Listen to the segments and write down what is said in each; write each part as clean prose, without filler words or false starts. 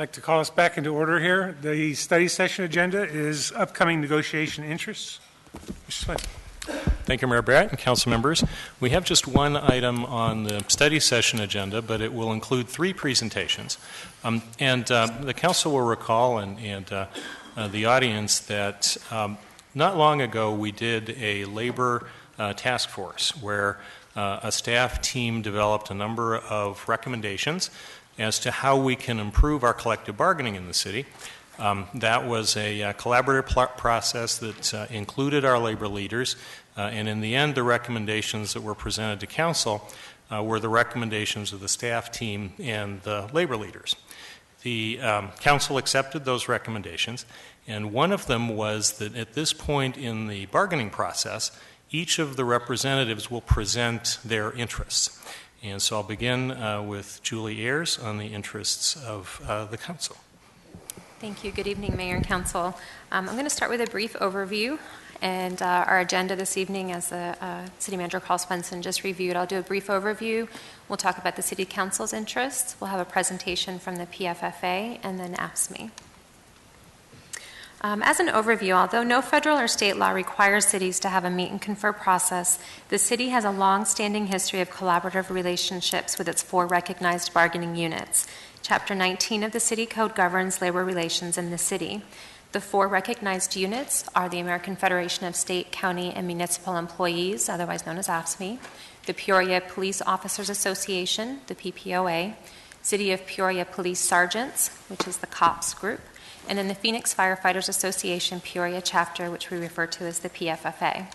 like to call us back into order here. The study session agenda is upcoming negotiation interests. Mr. Swett. Thank you, Mayor Barrett and council members. We have just one item on the study session agenda, but it will include 3 presentations. The council will recall and the audience that not long ago we did a labor task force where a staff team developed a number of recommendations as to how we can improve our collective bargaining in the city. That was a collaborative process that included our labor leaders, and in the end, the recommendations that were presented to council were the recommendations of the staff team and the labor leaders. The council accepted those recommendations, and one of them was that at this point in the bargaining process, each of the representatives will present their interests. And so I'll begin with Julie Ayers on the interests of the council. Thank you. Good evening, Mayor and Council. I'm going to start with a brief overview and our agenda this evening, as the City Manager Carl Swenson just reviewed. I'll do a brief overview. We'll talk about the City Council's interests. We'll have a presentation from the PFFA and then AFSCME. As an overview, although no federal or state law requires cities to have a meet and confer process, the city has a long-standing history of collaborative relationships with its 4 recognized bargaining units. Chapter 19 of the City Code governs labor relations in the city. The 4 recognized units are the American Federation of State, County, and Municipal Employees, otherwise known as AFSCME, the Peoria Police Officers Association, the PPOA, City of Peoria Police Sergeants, which is the COPS group, and then the Phoenix Firefighters Association Peoria chapter, which we refer to as the PFFA.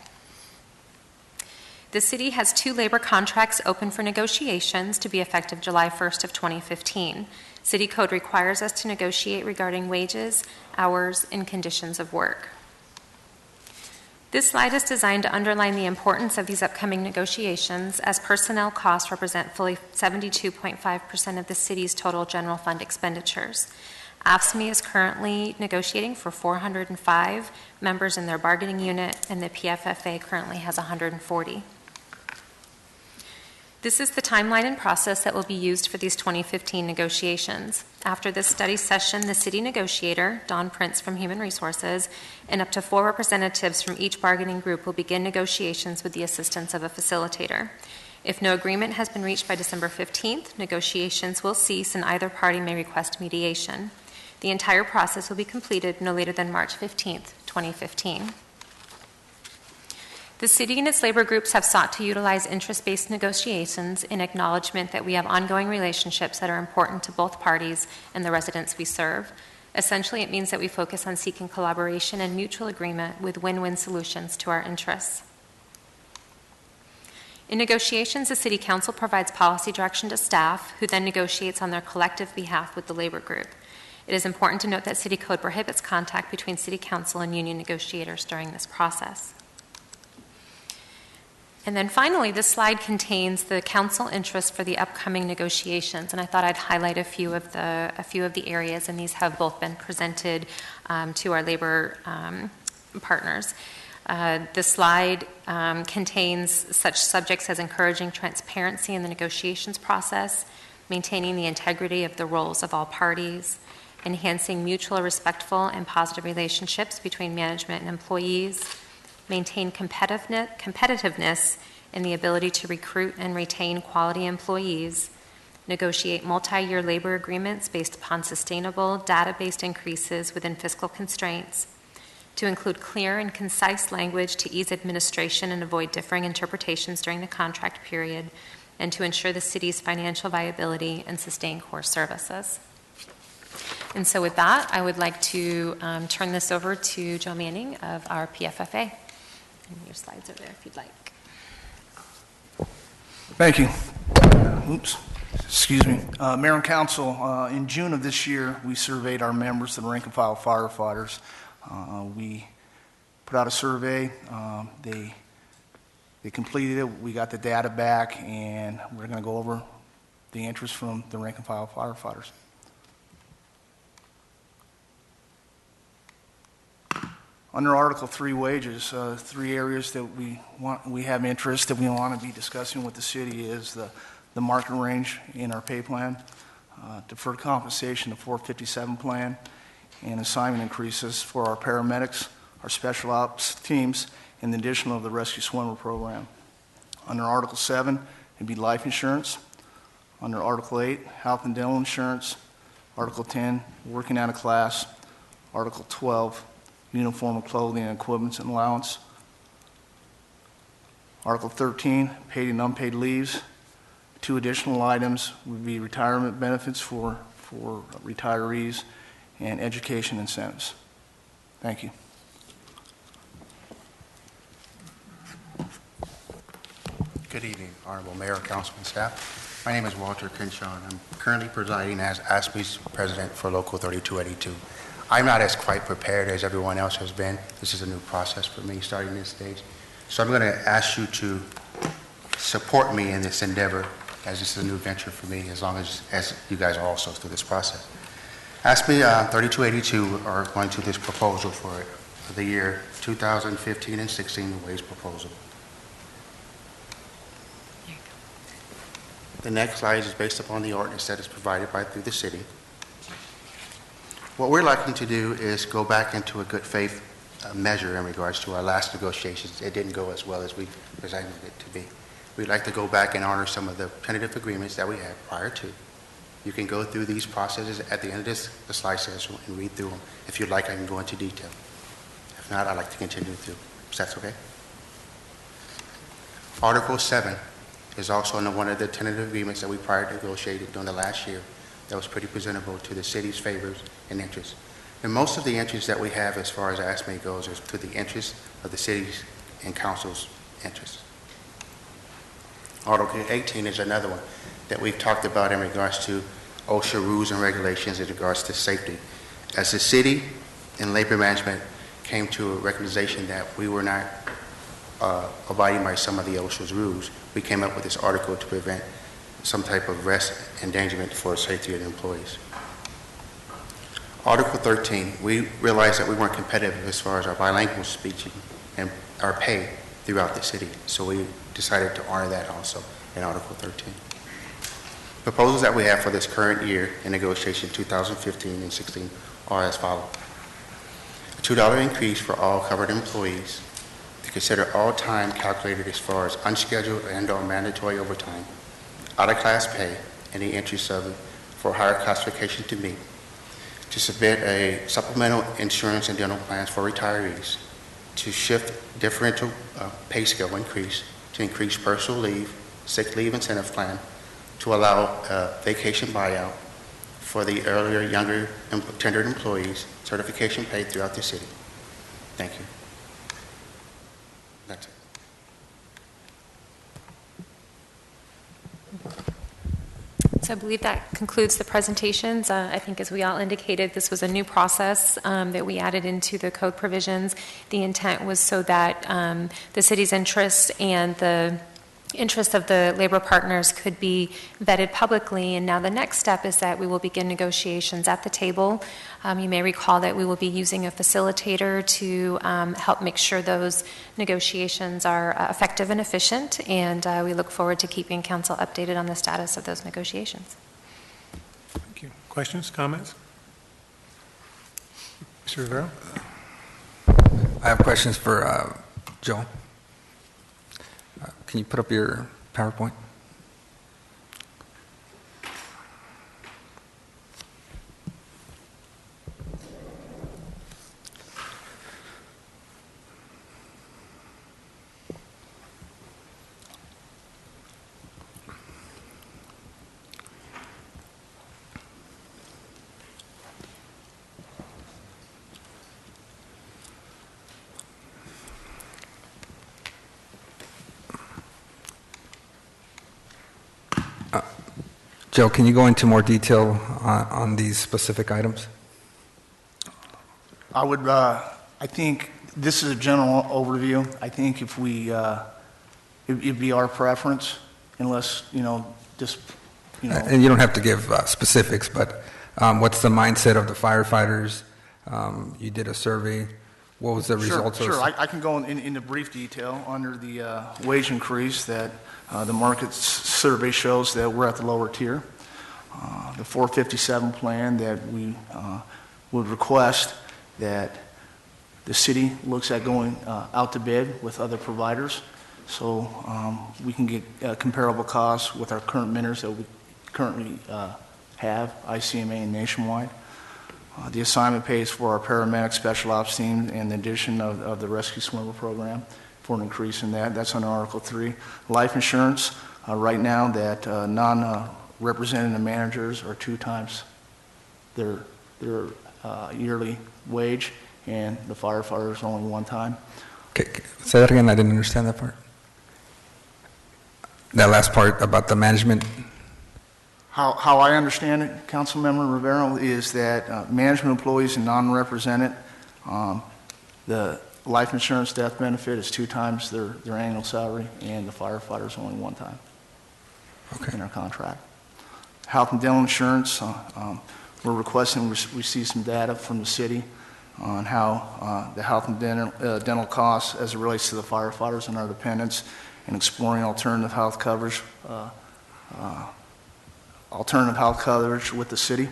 The city has 2 labor contracts open for negotiations to be effective July 1st of 2015. City Code requires us to negotiate regarding wages, hours, and conditions of work. This slide is designed to underline the importance of these upcoming negotiations, as personnel costs represent fully 72.5% of the city's total general fund expenditures. AFSCME is currently negotiating for 405 members in their bargaining unit, and the PFFA currently has 140. This is the timeline and process that will be used for these 2015 negotiations. After this study session, the city negotiator, Don Prince from Human Resources, and up to 4 representatives from each bargaining group will begin negotiations with the assistance of a facilitator. If no agreement has been reached by December 15th, negotiations will cease and either party may request mediation. The entire process will be completed no later than March 15th, 2015. The city and its labor groups have sought to utilize interest-based negotiations in acknowledgement that we have ongoing relationships that are important to both parties and the residents we serve. Essentially, it means that we focus on seeking collaboration and mutual agreement with win-win solutions to our interests. In negotiations, the City Council provides policy direction to staff, who then negotiates on their collective behalf with the labor group. It is important to note that City Code prohibits contact between City Council and union negotiators during this process. And then finally, this slide contains the council interest for the upcoming negotiations, and I thought I'd highlight a few of the areas, and these have both been presented to our labor partners. The slide contains such subjects as encouraging transparency in the negotiations process, maintaining the integrity of the roles of all parties, enhancing mutual respectful and positive relationships between management and employees, maintain competitiveness in the ability to recruit and retain quality employees, negotiate multi-year labor agreements based upon sustainable, data-based increases within fiscal constraints, to include clear and concise language to ease administration and avoid differing interpretations during the contract period, and to ensure the city's financial viability and sustain core services. And so with that, I would like to turn this over to Joe Manning of our PFFA. And your slides are there if you'd like. Thank you. Oops. Excuse me. Mayor and Council, in June of this year, we surveyed our members, the rank and file firefighters. We put out a survey. They completed it. We got the data back, and we're going to go over the interest from the rank and file firefighters. Under Article 3 wages, 3 areas that we have interest that we want to be discussing with the city is the market range in our pay plan, deferred compensation to 457 plan, and assignment increases for our paramedics, our special ops teams, and the addition of the rescue swimmer program. Under Article 7, it'd be life insurance. Under Article 8, health and dental insurance. Article 10, working out of class. Article 12, uniform of clothing and equipment and allowance. Article 13, paid and unpaid leaves. 2 additional items would be retirement benefits for retirees and education incentives. Thank you. Good evening, Honorable Mayor, Council, and staff. My name is Walter Crenshaw, and I'm currently presiding as ASPE's president for Local 3282. I'm not as quite prepared as everyone else has been. This is a new process for me starting this stage. So I'm going to ask you to support me in this endeavor, as this is a new venture for me, as long as you guys are also through this process. ASPE 3282 are going to this proposal for the year 2015 and 16, the wage proposal. The next slide is based upon the ordinance that is provided through the city. What we're looking to do is go back into a good faith measure in regards to our last negotiations. It didn't go as well as we presented it to be. We'd like to go back and honor some of the tentative agreements that we had prior to. You can go through these processes at the end of the slide session and read through them. If you'd like, I can go into detail. If not, I'd like to continue through. If that's okay? Article 7 is also one of the tentative agreements that we prior negotiated during the last year that was pretty presentable to the city's favors and interests. And most of the interests that we have as far as ASME goes is to the interests of the city's and council's interests. Article 18 is another one that we've talked about in regards to OSHA rules and regulations in regards to safety. As the city and labor management came to a recognition that we were not abiding by some of the OSHA's rules, we came up with this article to prevent some type of risk endangerment for safety of the employees. Article 13, we realized that we weren't competitive as far as our bilingual speech and our pay throughout the city, so we decided to honor that also in Article 13. Proposals that we have for this current year in negotiation 2015 and 16 are as follows. A $2 increase for all covered employees to consider all time calculated as far as unscheduled and or mandatory overtime, out-of-class pay, and the interest of for higher classification to meet, to submit a supplemental insurance and dental plans for retirees, to shift differential pay scale increase, to increase personal leave, sick leave incentive plan, to allow vacation buyout for the earlier, younger, tenured employees, certification paid throughout the city. Thank you. That's it. So I believe that concludes the presentations. I think as we all indicated, this was a new process that we added into the code provisions. The intent was so that the city's interests and the interests of the labor partners could be vetted publicly, and now the next step is that we will begin negotiations at the table. You may recall that we will be using a facilitator to help make sure those negotiations are effective and efficient, and we look forward to keeping council updated on the status of those negotiations. Thank you. Questions, comments? Mr. Rivera? I have questions for Joe. Can you put up your PowerPoint? Joe, can you go into more detail on these specific items? I would, I think this is a general overview. I think if we, it'd be our preference, unless, just, And you don't have to give specifics, but what's the mindset of the firefighters? You did a survey. What was the results? Sure. I can go into brief detail under the wage increase that the market survey shows that we're at the lower tier. the 457 plan that we would request that the city looks at going out to bid with other providers, so we can get comparable costs with our current mentors that we currently have, ICMA and Nationwide. The assignment pays for our paramedic special ops team and the addition of the rescue swimmer program for an increase in that. That's under Article 3. Life insurance, right now that non-representative managers are 2 times their yearly wage, and the firefighters only 1 time. Okay, say that again, I didn't understand that part. That last part about the management? How I understand it, Councilmember Rivera, is that management employees and non-represented, the life insurance death benefit is 2 times their annual salary, and the firefighters only 1 time in our contract. Health and dental insurance, we're requesting we see some data from the city on how the health and dental costs as it relates to the firefighters and our dependents, and exploring alternative health coverage with the city.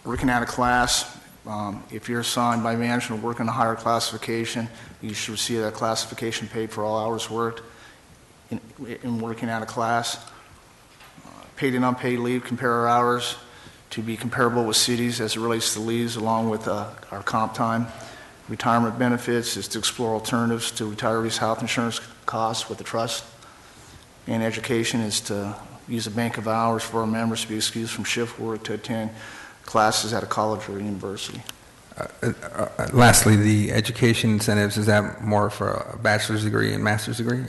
Working out of class, if you're assigned by management to work in a higher classification, you should receive that classification paid for all hours worked in working out of class. Paid and unpaid leave, compare our hours to be comparable with cities as it relates to leaves, along with our comp time. Retirement benefits is to explore alternatives to retirees' health insurance costs with the trust. And education is to use a bank of hours for our members to be excused from shift work to attend classes at a college or university. Lastly, the education incentives, is that more for a bachelor's degree and master's degree,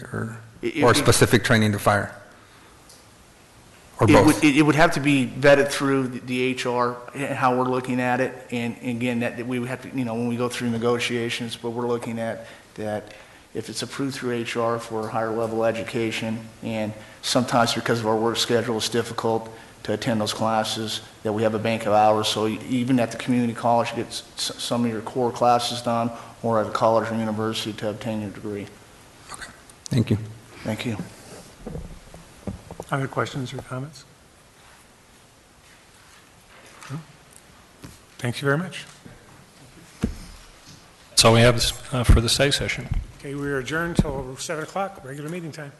or specific training to fire? Or both? It would have to be vetted through the HR and how we're looking at it, and again, that we would have to, when we go through negotiations, but we're looking at that if it's approved through HR for higher level education, and sometimes because of our work schedule, it's difficult to attend those classes, that we have a bank of hours, so even at the community college, you get some of your core classes done, or at a college or university to obtain your degree. Okay, thank you. Thank you. Other questions or comments? No? Thank you very much. That's all we have for the study session. Okay, we are adjourned till 7 o'clock, regular meeting time.